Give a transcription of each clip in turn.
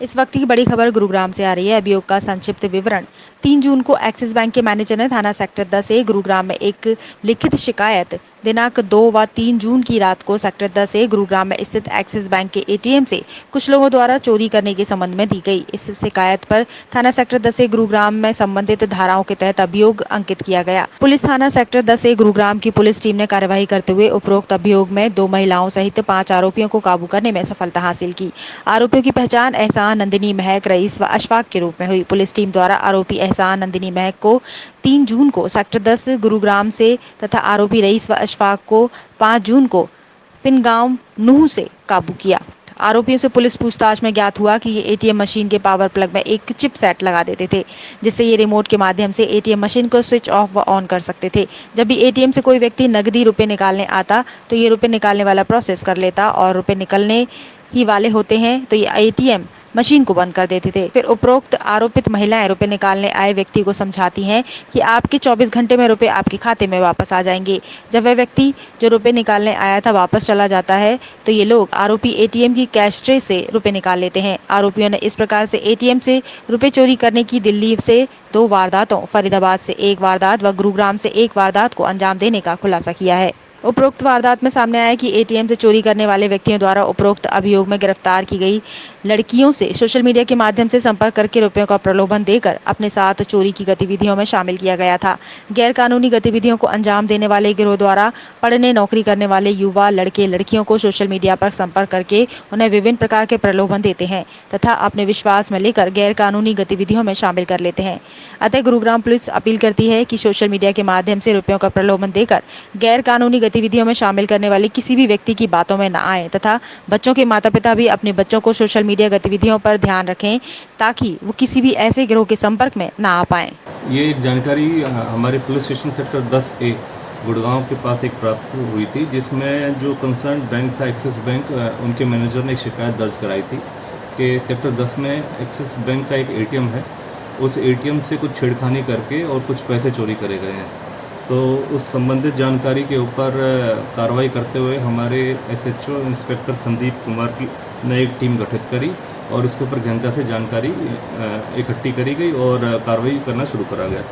इस वक्त की बड़ी खबर गुरुग्राम से आ रही है। अभियोग का संक्षिप्त विवरण। 3 जून को एक्सिस बैंक के मैनेजर ने थाना सेक्टर 10 ए गुरुग्राम में एक लिखित शिकायत दिनांक 2 व 3 जून की रात को सेक्टर 10 ए गुरुग्राम में स्थित एक्सिस बैंक के एटीएम से कुछ लोगों द्वारा चोरी करने के संबंध में दी गई। इस शिकायत पर थाना सेक्टर 10 ए गुरुग्राम में संबंधित धाराओं के तहत अभियोग अंकित किया गया। पुलिस थाना सेक्टर 10 ए गुरुग्राम की पुलिस टीम ने कार्यवाही करते हुए उपरोक्त अभियोग में 2 महिलाओं सहित 5 आरोपियों को काबू करने में सफलता हासिल की। आरोपियों की पहचान एहसान, नंदिनी, महक, रईस व अशफाक के रूप में हुई। पुलिस टीम द्वारा आरोपी एहसान, नंदिनी, महक को 3 जून को सेक्टर 10 गुरुग्राम से तथा आरोपी रईस व अशफाक को 5 जून को पिनगांव नूह से काबू किया। आरोपियों से पुलिस पूछताछ में ज्ञात हुआ कि ये एटीएम मशीन के पावर प्लग में एक चिप सेट लगा देते थे, जिससे ये रिमोट के माध्यम से एटीएम मशीन को स्विच ऑफ व ऑन कर सकते थे। जब भी एटीएम से कोई व्यक्ति नकदी रुपए निकालने आता तो ये रुपए निकालने वाला प्रोसेस कर लेता और रुपए निकलने ही वाले होते हैं तो ये एटीएम मशीन को बंद कर देते थे। फिर उपरोक्त आरोपित महिलाएं रुपए निकालने आए व्यक्ति को समझाती हैं कि आपके 24 घंटे में रुपए आपके खाते में वापस आ जाएंगे। जब वह व्यक्ति जो रुपए निकालने आया था वापस चला जाता है तो ये लोग आरोपी एटीएम की कैश ट्रे से रुपए निकाल लेते हैं। आरोपियों ने इस प्रकार से एटीएम से रुपए चोरी करने की दिल्ली से 2 वारदातों, फरीदाबाद से 1 वारदात व गुरुग्राम से 1 वारदात को अंजाम देने का खुलासा किया है। उपरोक्त वारदात में सामने आया कि एटीएम से चोरी करने वाले व्यक्तियों द्वारा उपरोक्त अभियोग में गिरफ्तार की गई लड़कियों से सोशल मीडिया के माध्यम से संपर्क करके रुपयों का प्रलोभन देकर अपने साथ चोरी की गतिविधियों में शामिल किया गया था। गैर कानूनी गतिविधियों को अंजाम देने वाले गिरोह द्वारा पढ़ने नौकरी करने वाले युवा लड़के लड़कियों को सोशल मीडिया पर संपर्क करके उन्हें विभिन्न प्रकार के प्रलोभन देते हैं तथा अपने विश्वास में लेकर गैर कानूनी गतिविधियों में शामिल कर लेते हैं। अतः गुरुग्राम पुलिस अपील करती है कि सोशल मीडिया के माध्यम से रुपयों का प्रलोभन देकर गैर कानूनी गतिविधियों में शामिल करने वाले किसी भी व्यक्ति की बातों में न आए तथा बच्चों के माता पिता भी अपने बच्चों को सोशल मीडिया गतिविधियों पर ध्यान रखें ताकि वो किसी भी ऐसे गिरोह के संपर्क में न आ पाएं। ये जानकारी हमारे पुलिस स्टेशन सेक्टर 10 ए गुड़गांव के पास एक प्राप्त हुई थी, जिसमें जो कंसर्न बैंक था एक्सिस बैंक, उनके मैनेजर ने एक शिकायत दर्ज कराई थी कि सेक्टर 10 में एक्सिस बैंक का एक एटीएम है, उस एटीएम से कुछ छेड़खानी करके और कुछ पैसे चोरी करे गए हैं। तो उस संबंधित जानकारी के ऊपर कार्रवाई करते हुए हमारे एसएचओ इंस्पेक्टर संदीप कुमार की ने एक टीम गठित करी और इसके ऊपर गहनता से जानकारी इकट्ठी करी गई और कार्रवाई करना शुरू करा गया।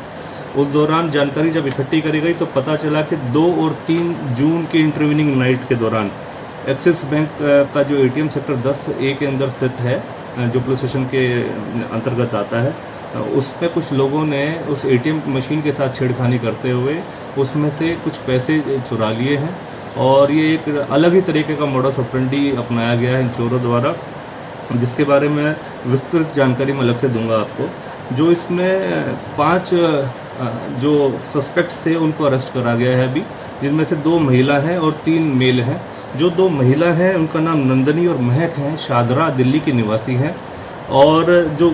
उस दौरान जानकारी जब इकट्ठी करी गई तो पता चला कि 2 और 3 जून के इंटरवीनिंग नाइट के दौरान एक्सिस बैंक का जो एटीएम सेक्टर 10 ए के अंदर स्थित है, जो पुलिस स्टेशन के अंतर्गत आता है, उसमें कुछ लोगों ने उस एटीएम मशीन के साथ छेड़खानी करते हुए उसमें से कुछ पैसे चुरा लिए हैं और ये एक अलग ही तरीके का मोडस ऑपरेंडी अपनाया गया है इन चोरों द्वारा, जिसके बारे में विस्तृत जानकारी मैं अलग से दूंगा आपको। जो इसमें 5 जो सस्पेक्ट्स थे उनको अरेस्ट करा गया है अभी, जिनमें से 2 महिला हैं और 3 मेल हैं। जो 2 महिला हैं उनका नाम नंदनी और महक हैं, शादरा दिल्ली की निवासी हैं, और जो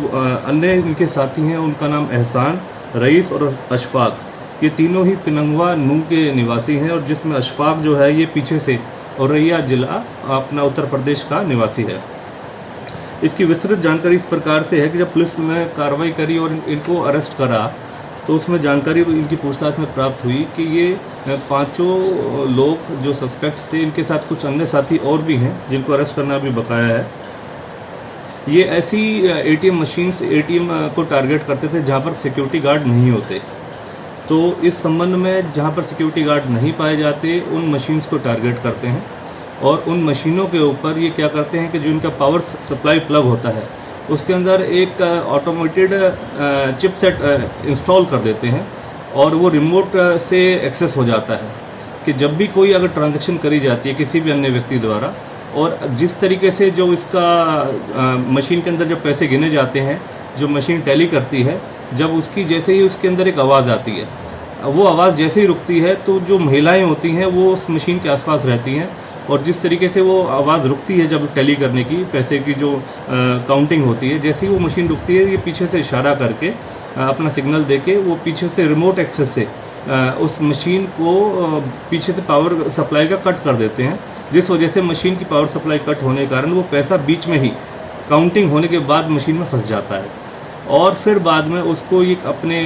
अन्य इनके साथी हैं उनका नाम एहसान, रईस और अशफाक, ये तीनों ही पिनंगवा नूह के निवासी हैं, और जिसमें अशफाक जो है ये पीछे से औरैया जिला अपना उत्तर प्रदेश का निवासी है। इसकी विस्तृत जानकारी इस प्रकार से है कि जब पुलिस ने कार्रवाई करी और इनको अरेस्ट करा तो उसमें जानकारी इनकी पूछताछ में प्राप्त हुई कि ये 5 लोग जो सस्पेक्ट्स थे, इनके साथ कुछ अन्य साथी और भी हैं जिनको अरेस्ट करना भी बकाया है। ये ऐसी एटीएम मशीन्स एटीएम को टारगेट करते थे जहाँ पर सिक्योरिटी गार्ड नहीं होते। तो इस संबंध में जहाँ पर सिक्योरिटी गार्ड नहीं पाए जाते उन मशीन्स को टारगेट करते हैं और उन मशीनों के ऊपर ये क्या करते हैं कि जो इनका पावर सप्लाई प्लग होता है उसके अंदर एक ऑटोमेटेड चिपसेट इंस्टॉल कर देते हैं और वो रिमोट से एक्सेस हो जाता है कि जब भी कोई अगर ट्रांजैक्शन करी जाती है किसी भी अन्य व्यक्ति द्वारा, और जिस तरीके से जो इसका मशीन के अंदर जब पैसे गिने जाते हैं, जो मशीन टैली करती है, जब उसकी जैसे ही उसके अंदर एक आवाज़ आती है, वो आवाज़ जैसे ही रुकती है तो जो महिलाएं होती हैं वो उस मशीन के आसपास रहती हैं, और जिस तरीके से वो आवाज़ रुकती है जब टैली करने की पैसे की जो काउंटिंग होती है, जैसे ही वो मशीन रुकती है ये पीछे से इशारा करके अपना सिग्नल देके वो पीछे से रिमोट एक्सेस से उस मशीन को पीछे से पावर सप्लाई का कट कर देते हैं, जिस वजह से मशीन की पावर सप्लाई कट होने के कारण वो पैसा बीच में ही काउंटिंग होने के बाद मशीन में फंस जाता है, और फिर बाद में उसको ये अपने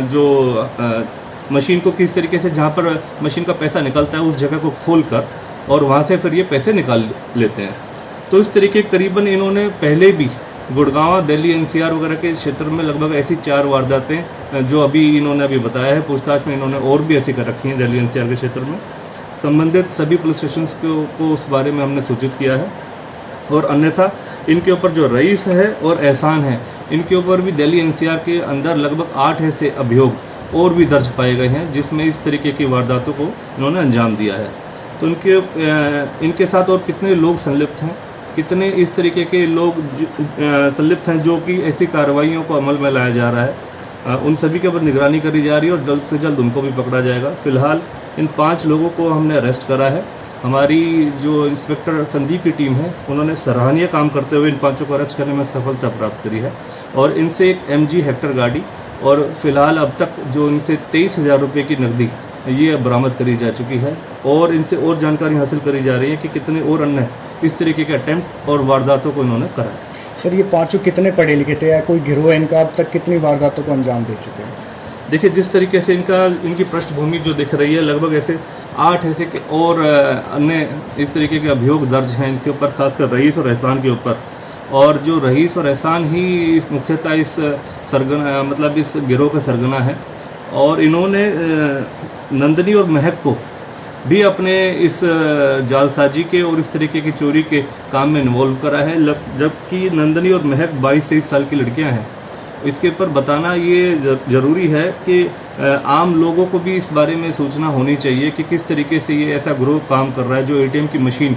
जो मशीन को किस तरीके से जहाँ पर मशीन का पैसा निकलता है उस जगह को खोल कर और वहाँ से फिर ये पैसे निकाल लेते हैं। तो इस तरीके करीबन इन्होंने पहले भी गुड़गांव, दिल्ली, एनसीआर वगैरह के क्षेत्र में लगभग ऐसी 4 वारदातें जो इन्होंने अभी बताया है। पूछताछ में इन्होंने और भी ऐसी कर रखी हैं दिल्ली एनसीआर के क्षेत्र में। संबंधित सभी पुलिस स्टेशन को उस बारे में हमने सूचित किया है। और अन्यथा इनके ऊपर जो रईस है और एहसान है, इनके ऊपर भी दिल्ली एनसीआर के अंदर लगभग 8 ऐसे अभियोग और भी दर्ज पाए गए हैं जिसमें इस तरीके की वारदातों को इन्होंने अंजाम दिया है। तो इनके साथ और कितने लोग संलिप्त हैं, कितने इस तरीके के लोग संलिप्त हैं जो कि ऐसी कार्रवाइयों को अमल में लाया जा रहा है, उन सभी के ऊपर निगरानी करी जा रही है और जल्द से जल्द उनको भी पकड़ा जाएगा। फिलहाल इन 5 लोगों को हमने अरेस्ट करा है। हमारी जो इंस्पेक्टर संदीप की टीम है, उन्होंने सराहनीय काम करते हुए इन 5 को अरेस्ट करने में सफलता प्राप्त करी है और इनसे एक MG हेक्टर गाड़ी और फिलहाल अब तक जो इनसे 23,000 रुपये की नकदी ये बरामद करी जा चुकी है और इनसे और जानकारी हासिल करी जा रही है कि कितने और अन्य इस तरीके के अटेम्प्ट और वारदातों को इन्होंने करा है। सर, ये 5 कितने पढ़े लिखे थे या कोई गिरोह इनका अब तक कितनी वारदातों को अंजाम दे चुके हैं? देखिए, जिस तरीके से इनकी पृष्ठभूमि जो दिख रही है, लगभग ऐसे 8 ऐसे के और अन्य इस तरीके के अभियोग दर्ज हैं इनके ऊपर, खासकर रईस और एहसान के ऊपर। और जो रईस और एहसान ही मुख्यतः इस गिरोह का सरगना है और इन्होंने नंदनी और महक को भी अपने इस जालसाजी के और इस तरीके की चोरी के काम में इन्वॉल्व करा है, जबकि नंदनी और महक 22-23 साल की लड़कियां हैं। इसके ऊपर बताना ये ज़रूरी है कि आम लोगों को भी इस बारे में सूचना होनी चाहिए कि किस तरीके से ये ऐसा ग्रोह काम कर रहा है जो ATM की मशीन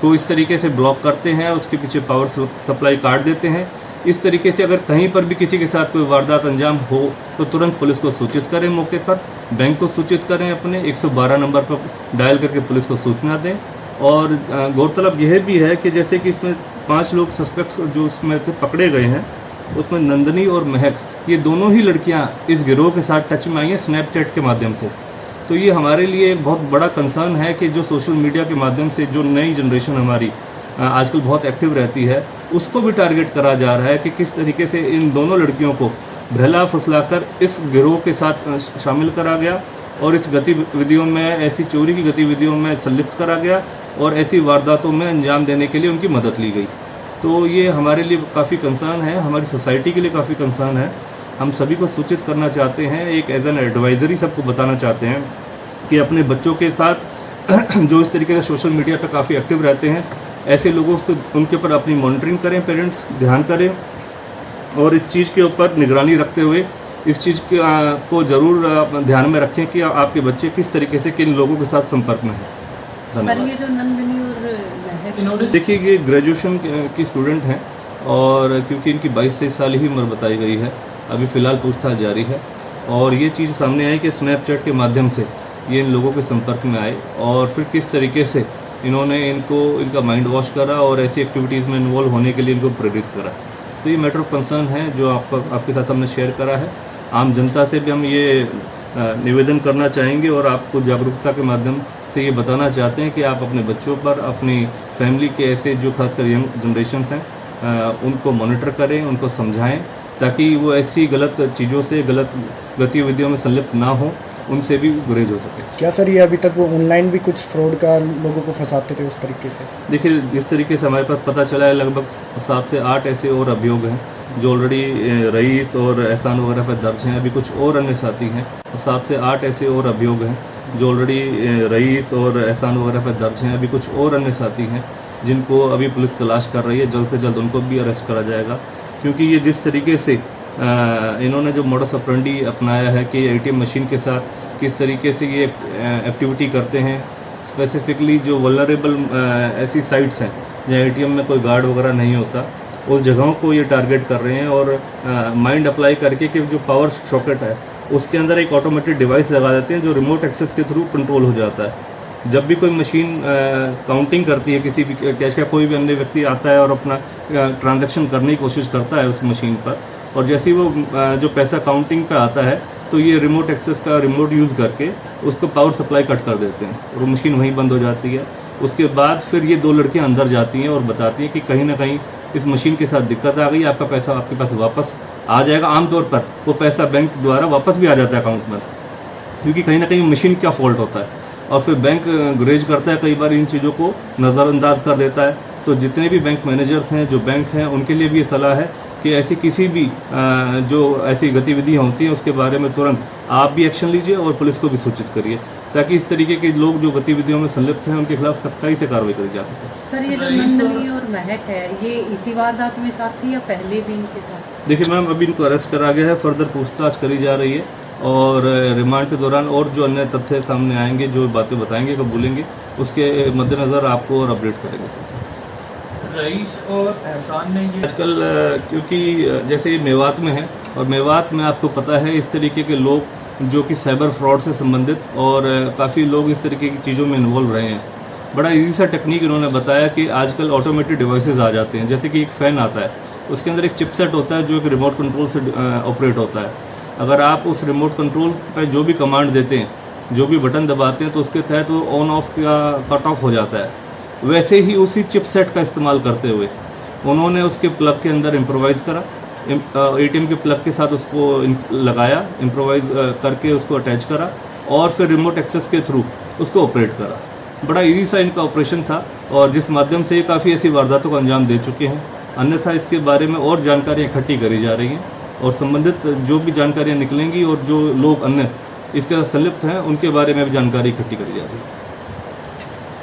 को इस तरीके से ब्लॉक करते हैं, उसके पीछे पावर सप्लाई काट देते हैं। इस तरीके से अगर कहीं पर भी किसी के साथ कोई वारदात अंजाम हो तो तुरंत पुलिस को सूचित करें, मौके पर बैंक को सूचित करें, अपने 112 नंबर पर डायल करके पुलिस को सूचना दें। और गौरतलब यह भी है कि जैसे कि इसमें 5 लोग सस्पेक्ट्स जो इसमें पकड़े गए हैं, उसमें नंदनी और महक ये दोनों ही लड़कियां इस गिरोह के साथ टच में आई हैं स्नैपचैट के माध्यम से। तो ये हमारे लिए एक बहुत बड़ा कंसर्न है कि जो सोशल मीडिया के माध्यम से जो नई जनरेशन हमारी आजकल बहुत एक्टिव रहती है, उसको भी टारगेट करा जा रहा है कि किस तरीके से इन दोनों लड़कियों को बहला फुसलाकर इस गिरोह के साथ शामिल करा गया और इस गतिविधियों में, ऐसी चोरी की गतिविधियों में संलिप्त करा गया और ऐसी वारदातों में अंजाम देने के लिए उनकी मदद ली गई। तो ये हमारे लिए काफ़ी कंसर्न है, हमारी सोसाइटी के लिए काफ़ी कंसर्न है। हम सभी को सूचित करना चाहते हैं, एक एज एन एडवाइजरी सबको बताना चाहते हैं कि अपने बच्चों के साथ जो इस तरीके से सोशल मीडिया पर काफ़ी एक्टिव रहते हैं, ऐसे लोगों से उनके ऊपर अपनी मॉनिटरिंग करें, पेरेंट्स ध्यान करें और इस चीज़ के ऊपर निगरानी रखते हुए इस चीज़ को ज़रूर ध्यान में रखें कि आपके बच्चे किस तरीके से किन लोगों के साथ संपर्क में है। सर, ये जो नंदनी और देखिए, ये ग्रेजुएशन की स्टूडेंट हैं और क्योंकि इनकी 22-23 साल ही उम्र बताई गई है, अभी फ़िलहाल पूछताछ जारी है और ये चीज़ सामने आई कि स्नैपचैट के माध्यम से ये इन लोगों के संपर्क में आए और फिर किस तरीके से इन्होंने इनका माइंड वॉश करा और ऐसी एक्टिविटीज़ में इन्वॉल्व होने के लिए इनको प्रेरित करा। तो ये मैटर ऑफ कंसर्न है जो आपके साथ हमने शेयर करा है। आम जनता से भी हम ये निवेदन करना चाहेंगे और आपको जागरूकता के माध्यम से ये बताना चाहते हैं कि आप अपने बच्चों पर, अपनी फैमिली के ऐसे जो खासकर यंग जनरेशन्स हैं उनको मॉनिटर करें, उनको समझाएं ताकि वो ऐसी गलत चीज़ों से, गलत गतिविधियों में संलिप्त ना हो, उनसे भी गुरेज हो सके। क्या सर, ये अभी तक वो ऑनलाइन भी कुछ फ्रॉड का लोगों को फंसाते थे उस तरीके से? देखिए, जिस तरीके से हमारे पास पता चला है, लगभग 7 से 8 ऐसे और अभियोग हैं जो ऑलरेडी रईस और एहसान वगैरह पर दर्ज हैं। अभी कुछ और अन्य साथी हैं, 7 से 8 ऐसे और अभियोग हैं जो ऑलरेडी रईस और एहसान वगैरह पर दर्ज हैं। अभी कुछ और अन्य साथी हैं जिनको अभी पुलिस तलाश कर रही है, जल्द से जल्द उनको भी अरेस्ट करा जाएगा। क्योंकि ये जिस तरीके से इन्होंने जो मोडस ऑपरेंडी अपनाया है कि ATM मशीन के साथ किस तरीके से ये एक्टिविटी करते हैं, स्पेसिफिकली जो वल्नरेबल ऐसी साइट्स हैं जहाँ ATM में कोई गार्ड वगैरह नहीं होता, उस जगहों को ये टारगेट कर रहे हैं और माइंड अप्लाई करके कि जो पावर सॉकेट है उसके अंदर एक ऑटोमेटिक डिवाइस लगा देते हैं जो रिमोट एक्सेस के थ्रू कंट्रोल हो जाता है। जब भी कोई मशीन काउंटिंग करती है, किसी भी कैश का कोई भी अन्य व्यक्ति आता है और अपना ट्रांजैक्शन करने की कोशिश करता है उस मशीन पर, और जैसे ही वो जो पैसा काउंटिंग पे आता है तो ये रिमोट एक्सेस का रिमोट यूज़ करके उसको पावर सप्लाई कट कर देते हैं और वो मशीन वहीं बंद हो जाती है। उसके बाद फिर ये 2 लड़कियां अंदर जाती हैं और बताती हैं कि कहीं ना कहीं इस मशीन के साथ दिक्कत आ गई, आपका पैसा आपके पास वापस आ जाएगा। आमतौर पर वो पैसा बैंक द्वारा वापस भी आ जाता है अकाउंट में, क्योंकि कहीं ना कहीं मशीन का फॉल्ट होता है और फिर बैंक गुरेज करता है, कई बार इन चीज़ों को नज़रअंदाज कर देता है तो जितने भी बैंक मैनेजर्स हैं, जो बैंक हैं, उनके लिए भी ये सलाह है कि ऐसी किसी भी जो ऐसी गतिविधियाँ होती हैं उसके बारे में तुरंत आप भी एक्शन लीजिए और पुलिस को भी सूचित करिए, ताकि इस तरीके के लोग जो गतिविधियों में संलिप्त हैं उनके खिलाफ सख्ताई से कार्रवाई करी जा सके। सर ये जो नंदनी और महक है ये इसी वारदात में साथ थी या पहले भी इनके साथ? देखिए मैम, अभी इनको अरेस्ट करा गया है, फर्दर पूछताछ करी जा रही है और रिमांड के दौरान और जो अन्य तथ्य सामने आएंगे, जो बातें बताएंगे, कबूलेंगे, उसके मद्देनज़र आपको और अपडेट करेंगे। रईस और एहसान ने ये आजकल क्योंकि जैसे ये मेवात में है और मेवात में आपको पता है इस तरीके के लोग जो कि साइबर फ्रॉड से संबंधित और काफ़ी लोग इस तरीके की चीज़ों में इन्वॉल्व रहे हैं। बड़ा इजी सा टेक्निक इन्होंने बताया कि आजकल ऑटोमेटेड डिवाइसेस आ जाते हैं, जैसे कि एक फ़ैन आता है, उसके अंदर एक चिपसेट होता है जो एक रिमोट कंट्रोल से ऑपरेट होता है। अगर आप उस रिमोट कंट्रोल पर जो भी कमांड देते हैं, जो भी बटन दबाते हैं, तो उसके तहत वो ऑन ऑफ का कट ऑफ हो जाता है। वैसे ही उसी चिपसेट का इस्तेमाल करते हुए उन्होंने उसके प्लग के अंदर इम्प्रोवाइज़ करा, एटीएम के प्लग के साथ उसको लगाया, इम्प्रोवाइज़ करके उसको अटैच करा और फिर रिमोट एक्सेस के थ्रू उसको ऑपरेट करा। बड़ा इजी सा इनका ऑपरेशन था और जिस माध्यम से ये काफ़ी ऐसी वारदातों को अंजाम दे चुके हैं। अन्यथा इसके बारे में और जानकारियाँ इकट्ठी करी जा रही हैं और संबंधित जो भी जानकारियाँ निकलेंगी और जो लोग अन्य इसके साथ संलिप्त हैं उनके बारे में भी जानकारी इकट्ठी करी जा रही है।